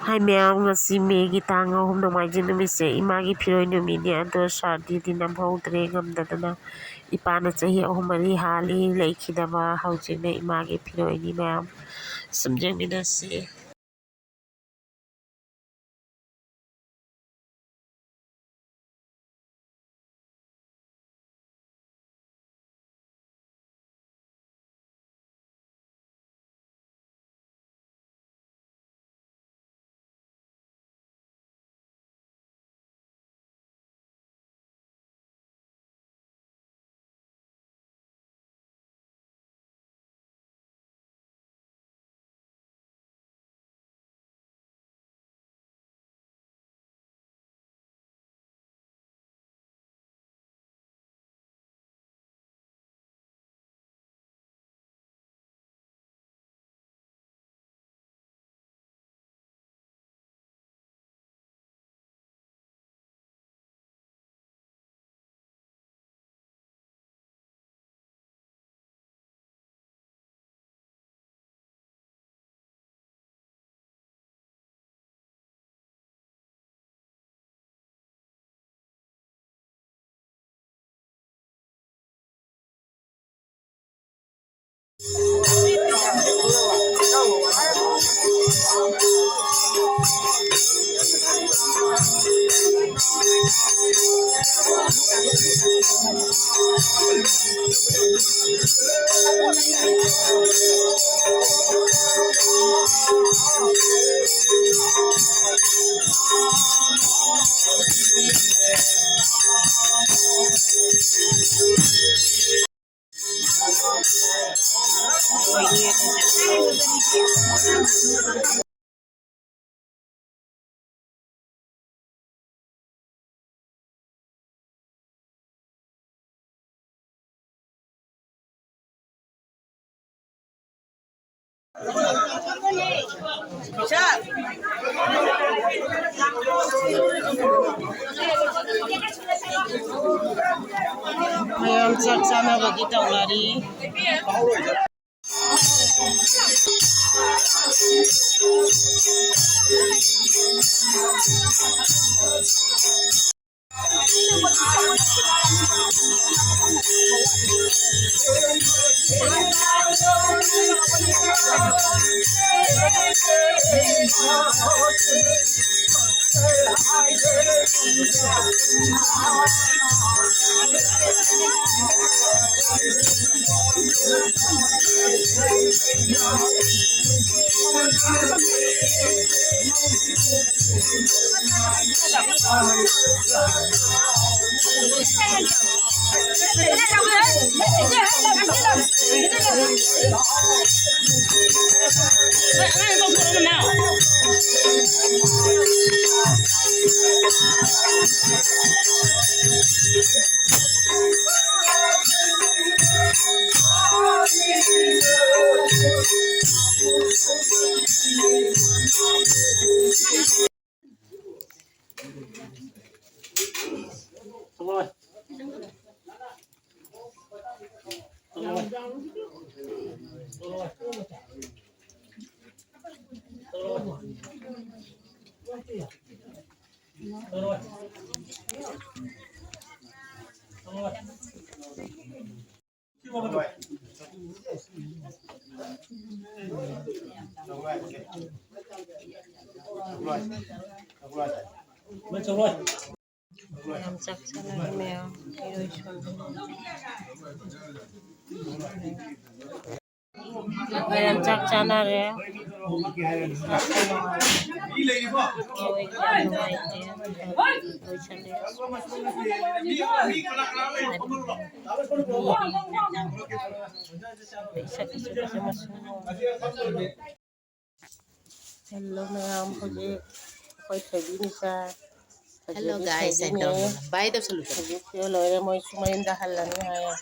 Hai mèo ngasi Megi tang ahum nomaijing numise imagi phiroi numini ado sardidi namhoudre ngamdadana ipana chahi ahum mari hali leikhinaba haujikna imagi phiroini mayam sumjengminase. Mayam saksana bagi taulari. Mayam saksana mèo phiroi Mayam saksana re. Hello ma'am, hojik ako'y Thaibi sa. Hello guys, I don't know. Bye the solution. Hojik siya loire mo sumayin dahil lang niya.